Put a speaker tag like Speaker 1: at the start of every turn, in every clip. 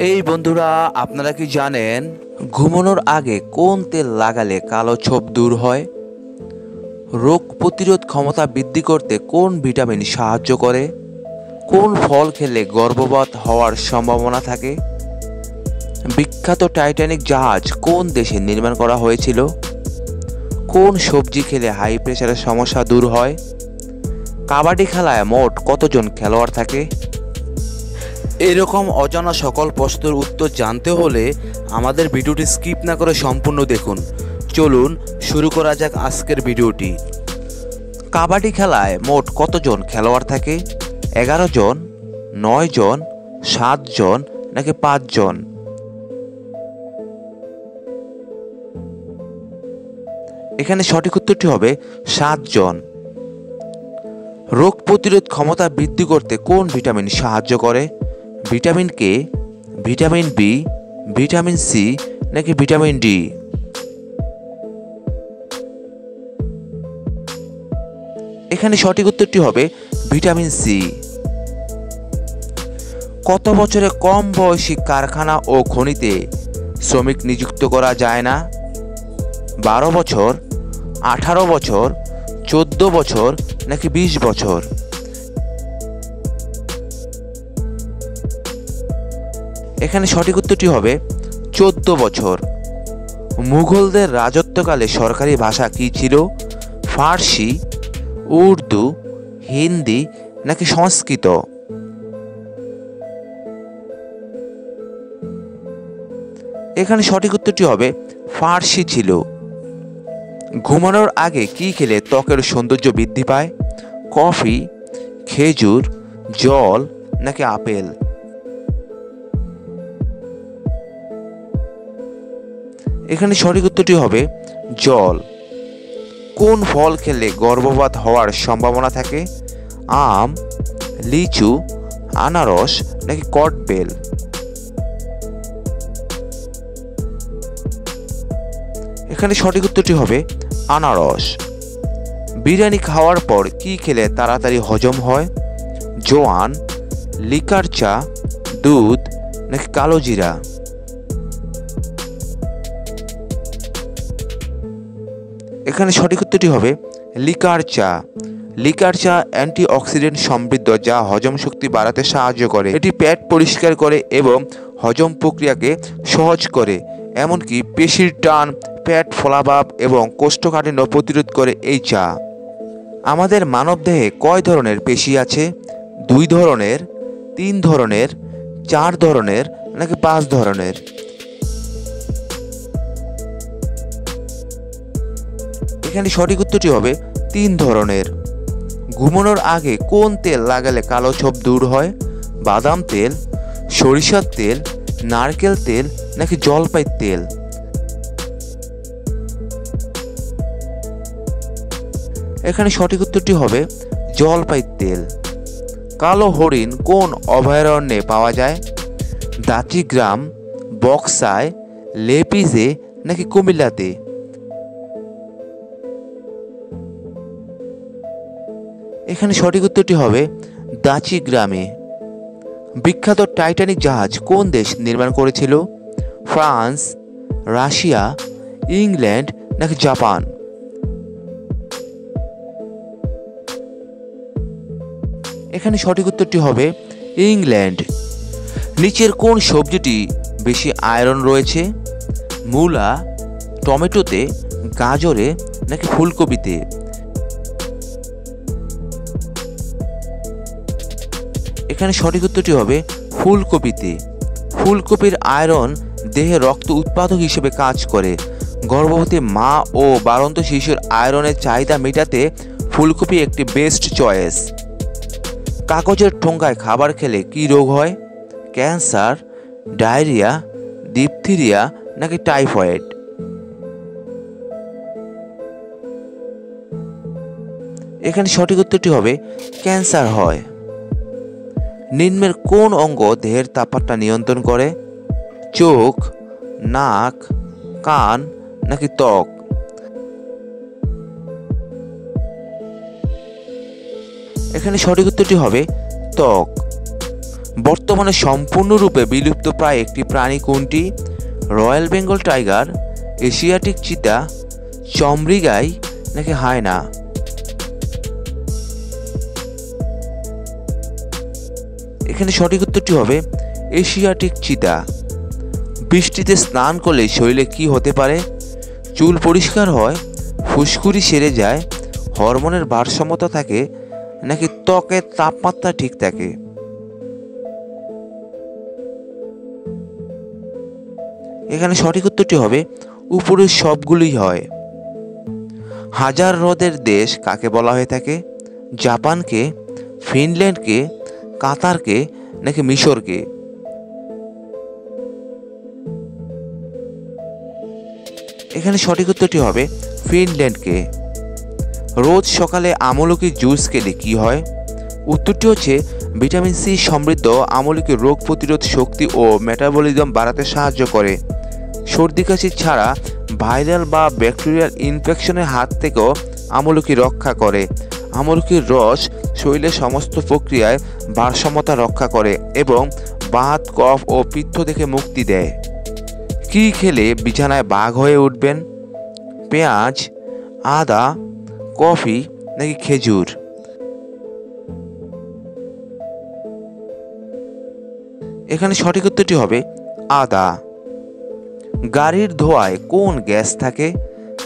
Speaker 1: এই বন্ধুরা, আপনারা কি জানেন ঘুমানোর আগে কোন তেল লাগালে কালো ছোপ দূর হয়? রোগ প্রতিরোধ ক্ষমতা বৃদ্ধি করতে কোন ভিটামিন সাহায্য করে? কোন ফল খেলে গর্ভপাত হওয়ার সম্ভাবনা থাকে? বিখ্যাত টাইটানিক জাহাজ কোন দেশে নির্মাণ করা হয়েছিল? কোন সবজি খেলে হাই প্রেশারের সমস্যা দূর হয়? কাবাডি খেলায় মোট কতজন খেলোয়াড় থাকে? এরকম অজানা সকল প্রশ্নের উত্তর জানতে হলে আমাদের ভিডিওটি স্কিপ না করে সম্পূর্ণ দেখুন। চলুন শুরু করা যাক আজকের ভিডিওটি। কাবাডি খেলায় মোট কতজন খেলোয়াড় থাকে? 11 জন, 9 জন, 7 জন নাকি 5 জন? এখানে সঠিক উত্তরটি হবে 7 জন। রোগ প্রতিরোধ ক্ষমতা বৃদ্ধি করতে কোন ভিটামিন সাহায্য করে? Vitamin K, vitamin B, vitamin C নাকি ভিটামিন ডি? এখানে সঠিক উত্তরটি হবে ভিটামিন সি। কত বছরে কম বয়সী কারখানা ও খনিতে শ্রমিক নিযুক্ত করা যায় না? 12 বছর, 18 বছর, 14 বছর নাকি 20 বছর? এখানে সঠিক উত্তরটি হবে 14 বছর। মুঘলদের রাজত্বকালে সরকারি ভাষা কি ছিল? ফার্সি, উর্দু, হিন্দি নাকি সংস্কৃত? এখানে সঠিক উত্তরটি হবে ফার্সি ছিল। ঘুমানোর আগে কি খেলে ত্বকের সৌন্দর্য বৃদ্ধি পায়? কফি, খেজুর, জল নাকি আপেল? এখানে সঠিক উত্তরটি হবে জল। কোন ফল খেলে গর্ভপাত হওয়ার সম্ভাবনা থাকে? আম, লিচু, আনারস নাকি কদবেল? এখানে সঠিক উত্তরটি হবে আনারস। বিরিয়ানি খাওয়ার পর কি খেলে তাড়াতাড়ি হজম হয়? জোয়ান, লিকার চা, দুধ নাকি কালো জিরা? এখানে সঠিক উত্তরটি হবে লিকার চা। লিকার চা অ্যান্টিঅক্সিডেন্ট সমৃদ্ধ, যা হজম শক্তি বাড়াতে সাহায্য করে। এটি পেট পরিষ্কার করে এবং হজম প্রক্রিয়াকে সহজ করে। এমনকি পেশির টান, পেট ফোলাভাব এবং কোষ্ঠকাঠিন্য প্রতিরোধ করে এই চা। আমাদের মানবদেহে কয় ধরনের পেশি আছে? 2 ধরনের, 3 ধরনের, 4 ধরনের নাকি 5 ধরনের? এখানে সঠিক উত্তরটি হবে 3 ধরনের। ঘুমানোর আগে কোন তেল লাগালে কালো ছোপ দূর হয়? বাদাম তেল, সরিষার তেল, নারকেল তেল নাকি জলপাই তেল? এখানে সঠিক উত্তরটি হবে জলপাই তেল। কালো হরিণ কোন অভয়ারণ্যে পাওয়া যায়? দাচিগ্রাম, বক্সায়, লেপিজে নাকি কুমিল্লাতে? এখানে সঠিক উত্তরটি হবে দাচিগ্রামে। বিখ্যাত টাইটানিক জাহাজ কোন দেশ নির্মাণ করেছিল? ফ্রান্স, রাশিয়া, ইংল্যান্ড নাকি জাপান? এখানে সঠিক উত্তরটি হবে ইংল্যান্ড। নিচের কোন সবজিটি বেশি আয়রন রয়েছে? মূলা, টমেটোতে, গাজরে নাকি ফুলকপিতে? এখানে সঠিক উত্তরটি হবে ফুলকপিতে। ফুলকপির আয়রন দেহে রক্ত উৎপাদক হিসেবে কাজ করে। গর্ভবতী মা ও বাড়ন্ত শিশুর আয়রনের চাহিদা মেটাতে ফুলকপি একটি বেস্ট চয়েস। কাগজের ঠোঙ্গায় খাবার খেলে কি রোগ হয়? ক্যান্সার, ডায়রিয়া, ডিপথিরিয়া নাকি টাইফয়েড? এখানে সঠিক উত্তরটি হবে ক্যান্সার হয়। নিম্নের কোন অঙ্গ দেহের তাপমাত্রা নিয়ন্ত্রণ করে? চোখ, নাক, কান নাকি ত্বক? এখানে সঠিক উত্তরটি হবে ত্বক। বর্তমানে সম্পূর্ণরূপে বিলুপ্তপ্রায় একটি প্রাণী কোনটি? রয়্যাল বেঙ্গল টাইগার, এশিয়াটিক চিতা, চমরিগাই নাকি হায়না? এখানে সঠিক উত্তরটি হবে এশিয়াটিক চিতা। বৃষ্টিতে স্নান করলে শরীরে কি হতে পারে? চুল পরিষ্কার হয়, ফুসকুড়ি সেরে যায়, হরমোনের ভারসাম্যতা থাকে নাকি ত্বকের তাপমাত্রা ঠিক থাকে? এখানে সঠিক উত্তরটি হবে উপরের সবগুলোই হয়। হাজার হ্রদের দেশ কাকে বলা হয়ে থাকে? জাপানকে, ফিনল্যান্ডকে, কাতারকে নাকি মিশরকে? এখানে সঠিক উত্তরটি হবে ফিনল্যান্ডকে। রোজ সকালে আমলকি জুস খেলে কি হয়? উত্তরটি হচ্ছে ভিটামিন সি সমৃদ্ধ আমলকি রোগ প্রতিরোধ শক্তি ও মেটাবলিজম বাড়াতে সাহায্য করে। সর্দি কাশি ছাড়া ভাইরাল বা ব্যাকটেরিয়াল ইনফেকশনের হাত থেকেও আমলকি রক্ষা করে। আমলকির রস শরীরের সমস্ত প্রক্রিয়ায় ভারসাম্যতা রক্ষা করে এবং বাত, কফ ও পিত্ত থেকে মুক্তি দেয়। কি খেলে বিছানায় বাঘ হয়ে উঠবেন? পেঁয়াজ, আদা, কফি নাকি খেজুর? এখানে সঠিক উত্তরটি হবে আদা। গাড়ির ধোঁয়ায় কোন গ্যাস থাকে?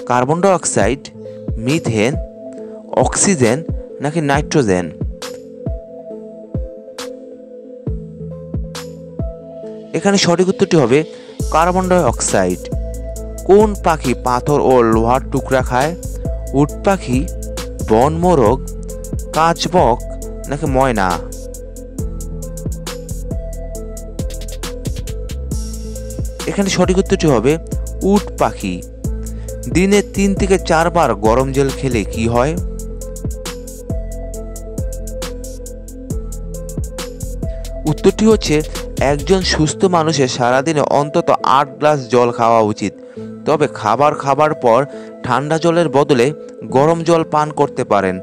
Speaker 1: Carbon die oxide, methane, oxygen নাকি নাইট্রোজেন? এখানে সঠিক উত্তরটি হবে কার্বন ডাই অক্সাইড। কোন পাখি পাথর ও লোহার টুকরা খায়? উট পাখি, বনমোরগ, কাজবক নাকি ময়না? এখানে সঠিক উত্তরটি হবে উট পাখি। দিনে 3 থেকে 4 বার গরম জল খেলে কি হয়? উত্তরটি হচ্ছে একজন সুস্থ মানুষের সারাদিনে অন্তত 8 গ্লাস জল খাওয়া উচিত। তবে খাবার পর ঠান্ডা জলের বদলে গরম জল পান করতে পারেন।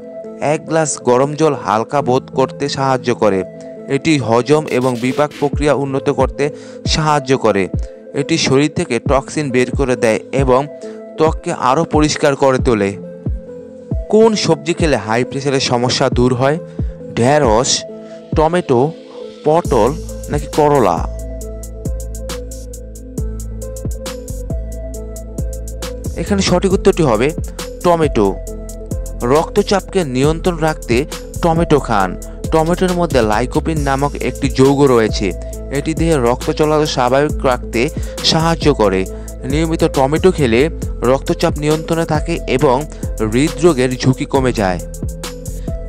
Speaker 1: 1 গ্লাস গরম জল হালকা বোধ করতে সাহায্য করে। এটি হজম এবং বিপাক প্রক্রিয়া উন্নত করতে সাহায্য করে। এটি শরীর থেকে টক্সিন বের করে দেয় এবং ত্বককে আরও পরিষ্কার করে তোলে। কোন সবজি খেলে হাই প্রেশারের সমস্যা দূর হয়? ঢেঁড়স, টমেটো, পটল নাকি করলা? এখানে সঠিক উত্তরটি হবে টমেটো। রক্তচাপকে নিয়ন্ত্রণ রাখতে টমেটো খান। টমেটোর মধ্যে লাইকোপিন নামক একটি যৌগ রয়েছে। এটি দেহে রক্ত চলাচল স্বাভাবিক রাখতে সাহায্য করে। নিয়মিত টমেটো খেলে রক্তচাপ নিয়ন্ত্রণে থাকে এবং হৃদরোগের ঝুঁকি কমে যায়।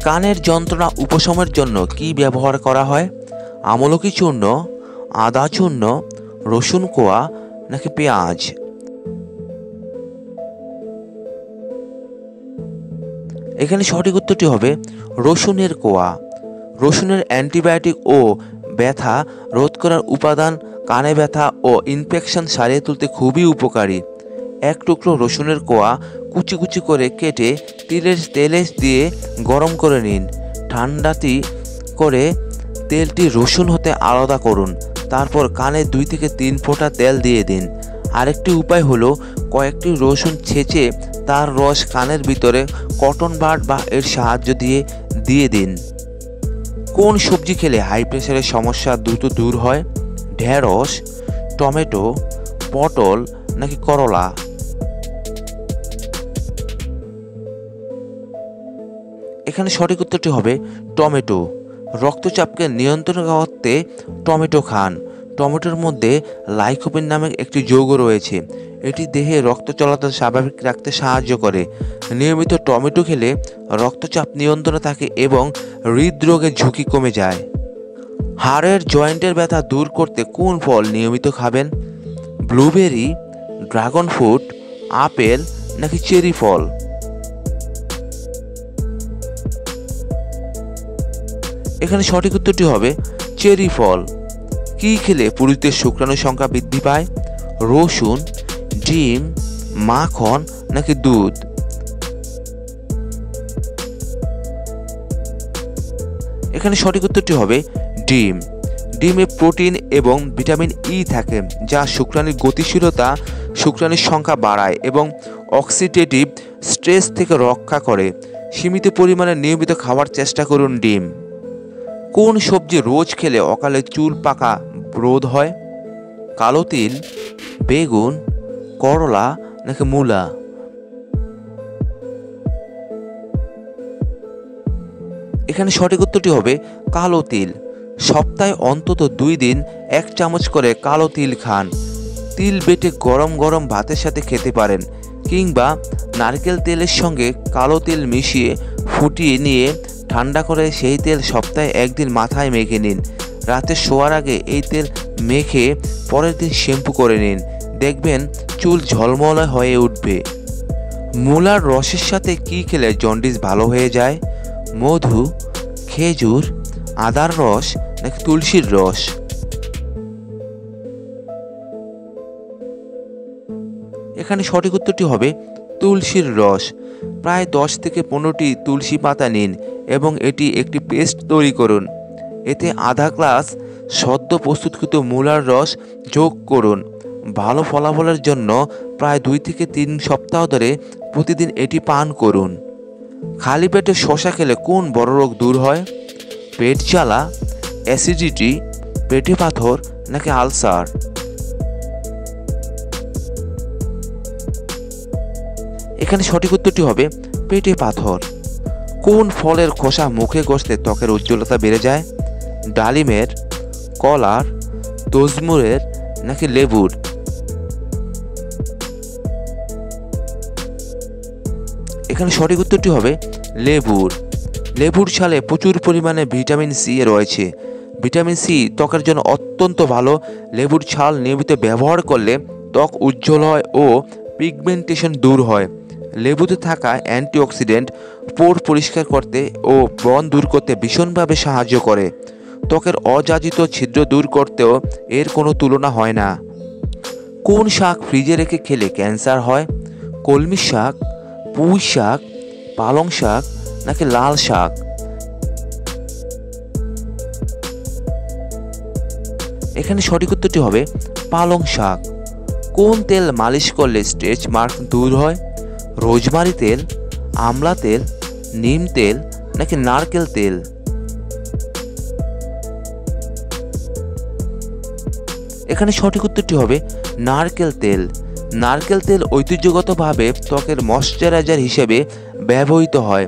Speaker 1: কানের যন্ত্রণা উপশমের জন্য কি ব্যবহার করা হয়? আমলকি চূর্ণ, আদা চূর্ণ, রসুন কোয়া নাকি পেঁয়াজ? এখানে সঠিক উত্তরটি হবে রসুনের কোয়া। রসুনের অ্যান্টিবায়োটিক ও ব্যথা রোধ করার উপাদান কানে ব্যথা ও ইনফেকশন সারিয়ে তুলতে খুবই উপকারী। 1 টুকরো রসুনের কোয়া কুচি কুচি করে কেটে তেলে দিয়ে গরম করে নিন। ঠান্ডাটি করে তেলটি রসুন হতে আলাদা করুন। তারপর কানে 2 থেকে 3 ফোঁটা তেল দিয়ে দিন। আরেকটি উপায় হলো কয়েকটি রসুন ছেঁচে তার রস কানের ভিতরে কটন বাড বা এর সাহায্য দিয়ে দিন। কোন সবজি খেলে হাই প্রেশারের সমস্যা দ্রুত দূর হয়? ঢেঁড়স, টমেটো, পটল নাকি করলা? এখানে সঠিক উত্তরটি হবে টমেটো। রক্তচাপকে নিয়ন্ত্রণ করতে টমেটো খান। টমেটোর মধ্যে লাইকোপিন নামক একটি যৌগ রয়েছে। এটি দেহে রক্ত চলাচল স্বাভাবিক রাখতে সাহায্য করে। নিয়মিত টমেটো খেলে রক্তচাপ নিয়ন্ত্রণে থাকে এবং হৃদরোগের ঝুঁকি কমে যায়। হাড়ের জয়েন্টের ব্যথা দূর করতে কোন ফল নিয়মিত খাবেন? ব্লুবেরি, ড্রাগন ফ্রুট, আপেল নাকি চেরি ফল? এখানে সঠিক উত্তরটি হবে চেরি ফল। কি খেলে পুরুষদের শুক্রাণু সংখ্যা বৃদ্ধি পায়? রসুন, ডিম, মাখন নাকি দুধ? এখানে সঠিক উত্তরটি হবে ডিম। ডিমে প্রোটিন এবং ভিটামিন ই থাকে, যা শুক্রাণুর গতিশীলতা, শুক্রাণুর সংখ্যা বাড়ায় এবং অক্সিডেটিভ স্ট্রেস থেকে রক্ষা করে। সীমিত পরিমাণে নিয়মিত খাওয়ার চেষ্টা করুন ডিম। কোন সবজি রোজ খেলে অকালে চুল পাকা রোধ হয়? কালো তিল, বেগুন, করলা নাকি মূলা? এখানে সঠিক উত্তরটি হবে কালো তিল। সপ্তাহে অন্তত 2 দিন 1 চামচ করে কালো তিল খান। তিল বেটে গরম গরম ভাতের সাথে খেতে পারেন, কিংবা নারকেল তেলের সঙ্গে কালো তিল মিশিয়ে ফুটিয়ে নিয়ে ঠান্ডা করে সেই তেল সপ্তাহে 1 দিন মাথায় মেখে নিন। রাতে শোয়ার আগে এই তেল মেখে পরের দিন শ্যাম্পু করে নিন, দেখবেন চুল ঝলমলে হয়ে উঠবে। মূলার রসের সাথে কি খেলে জন্ডিস ভালো হয়ে যায়? মধু, খেজুর, আদার রস নাকি তুলসীর রস? এখানে সঠিক উত্তরটি হবে তুলসীর রস। প্রায় 10 থেকে 15টি তুলসী পাতা নিন এবং এটি একটি পেস্ট তৈরি করুন। এতে আধা গ্লাস সদ্য প্রস্তুতকৃত মূলার রস যোগ করুন। ভালো ফলাফলের জন্য প্রায় 2 থেকে 3 সপ্তাহ ধরে প্রতিদিন এটি পান করুন। খালি পেটে শসা খেলে কোন বড় রোগ দূর হয়? পেট জ্বালা, অ্যাসিডিটি, পেটে পাথর নাকি আলসার? এখানে সঠিক উত্তরটি হবে পেটে পাথর। কোন ফলের খোসা মুখে ঘষলে ত্বকের উজ্জ্বলতা বেড়ে যায়? ডালিমের, কলার, তরমুজের নাকি লেবুর? এখানে সঠিক উত্তরটি হবে লেবুর। লেবুর ছালে প্রচুর পরিমাণে ভিটামিন সি রয়েছে। ভিটামিন সি ত্বকের জন্য অত্যন্ত ভালো। লেবুর ছাল নিয়মিত ব্যবহার করলে ত্বক উজ্জ্বল হয় ও পিগমেন্টেশন দূর হয়। লেবুতে থাকা অ্যান্টিঅক্সিডেন্ট পোর পরিষ্কার করতে ও ব্রণ দূর করতে ভীষণভাবে সাহায্য করে। ত্বকের অযাচিত ছিদ্র দূর করতেও এর কোনো তুলনা হয় না। কোন শাক ফ্রিজে রেখে খেলে ক্যান্সার হয়? কলমি শাক, পুঁই শাক, পালং শাক নাকি লাল শাক? এখানে সঠিক উত্তরটি হবে পালং শাক। কোন তেল মালিশ করলে স্ট্রেচ মার্ক দূর হয়? রোজমারি তেল, আমলা তেল, নিম তেল নাকি নারকেল তেল? এখানে সঠিক উত্তরটি হবে নারকেল তেল। নারকেল তেল ঐতিহ্যগতভাবে ত্বকের ময়শ্চারাইজার হিসেবে ব্যবহৃত হয়।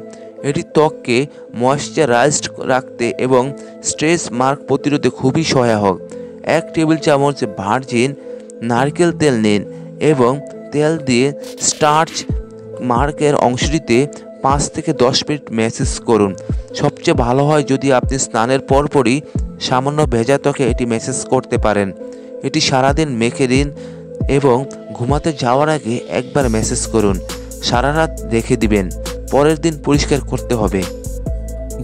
Speaker 1: এটি ত্বককে ময়শ্চারাইজড রাখতে এবং স্ট্রেচ মার্ক প্রতিরোধে খুবই সহায়ক। 1 টেবিল চামচ ভার্জিন নারকেল তেল নিন এবং তেল দিয়ে স্টার্চ মার্কের অংশটিতে 5 থেকে 10 মিনিট ম্যাসেজ করুন। সবচেয়ে ভালো হয় যদি আপনি স্নানের পরপরই সামান্য ভেজা ত্বকে এটি ম্যাসেজ করতে পারেন। এটি সারাদিন মেখে দিন এবং ঘুমাতে যাওয়ার আগে একবার ম্যাসেজ করুন। সারা রাত রেখে দিবেন, পরের দিন পরিষ্কার করতে হবে।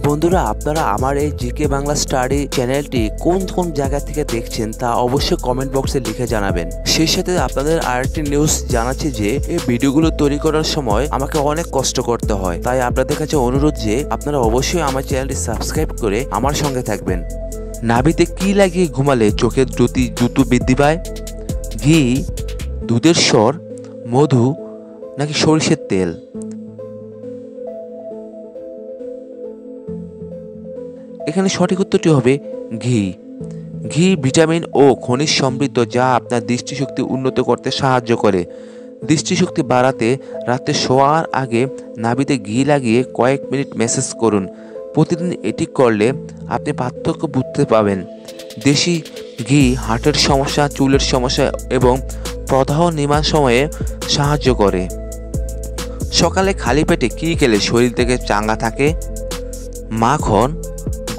Speaker 1: বন্ধুরা, আপনারা আমার এই জিকে বাংলা স্টাডি চ্যানেলটি কোন কোন জায়গা থেকে দেখছেন তা অবশ্যই কমেন্ট বক্সে লিখে জানাবেন। সেই সাথে আপনাদের আরেকটি নিউজ জানাচ্ছি যে এই ভিডিওগুলো তৈরি করার সময় আমাকে অনেক কষ্ট করতে হয়, তাই আপনাদের কাছে অনুরোধ যে আপনারা অবশ্যই আমার চ্যানেলটি সাবস্ক্রাইব করে আমার সঙ্গে থাকবেন। নাভিতে কি লাগিয়ে ঘুমালে চোখের দ্রুত বৃদ্ধি পায়? ঘি, দুধের স্বর, মধু নাকি সরিষার তেল? এখানে সঠিক উত্তরটি হবে ঘি। ঘি ভিটামিন ও খনিজ সমৃদ্ধ, যা আপনার দৃষ্টিশক্তি উন্নত করতে সাহায্য করে। দৃষ্টিশক্তি বাড়াতে রাতে শোয়ার আগে নাভিতে ঘি লাগিয়ে কয়েক মিনিট ম্যাসেজ করুন। প্রতিদিন এটি করলে আপনি পার্থক্য বুঝতে পাবেন। দেশি ঘি হার্টের সমস্যা, চুলের সমস্যা এবং প্রদাহ নির্মাণ সময়ে সাহায্য করে। সকালে খালি পেটে কী খেলে শরীর থেকে চাঙ্গা থাকে? মাখন,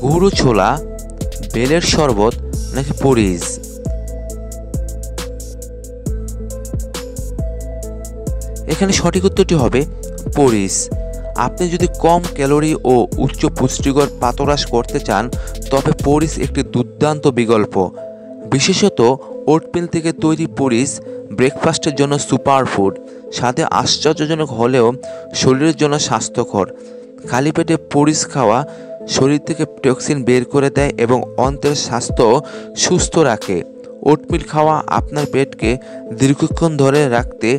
Speaker 1: গুঁড়ো ছোলা, বেলের শরবত নাকি পরিজ? এখানে সঠিক উত্তরটি হবে পরিজ। আপনি যদি কম ক্যালোরি ও উচ্চ পুষ্টিকর প্রাতরাশ করতে চান তবে পরিজ একটি দুর্দান্ত বিকল্প। বিশেষত ওটমিল থেকে তৈরি পরিজ ব্রেকফাস্টের জন্য সুপার ফুড। স্বাদে আশ্চর্যজনক হলেও শরীরের জন্য স্বাস্থ্যকর। খালি পেটে পরিজ খাওয়া শরীর থেকে টক্সিন বের করে দেয় এবং অন্ত্রের স্বাস্থ্য সুস্থ রাখে। ওটমিল খাওয়া আপনার পেটকে দীর্ঘক্ষণ ধরে রাখতে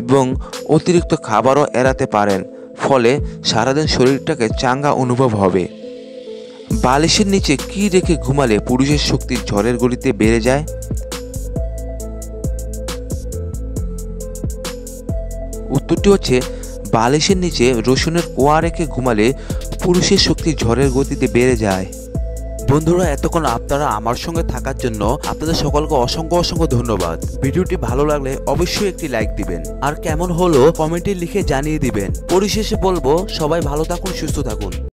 Speaker 1: এবং অতিরিক্ত খাবারও এড়াতে পারেন, ফলে সারাদিন শরীরটাকে চাঙ্গা অনুভব হবে। বালিশের নিচে কি রেখে ঘুমালে পুরুষের শক্তি ঝড়ের গতিতে বেড়ে যায়? উত্তরটি হচ্ছে বালিশের নিচে রসুনের কোয়া রেখে ঘুমালে পুরুষের শক্তি ঝড়ের গতিতে বেড়ে যায়। বন্ধুরা, এতক্ষণ আপনারা আমার সঙ্গে থাকার জন্য আপনাদের সকলকে অসংখ্য অসংখ্য ধন্যবাদ। ভিডিওটি ভালো লাগলে অবশ্যই একটি লাইক দিবেন, আর কেমন হলো কমেন্টে লিখে জানিয়ে দিবেন। পরিশেষে বলবো, সবাই ভালো থাকুন, সুস্থ থাকুন।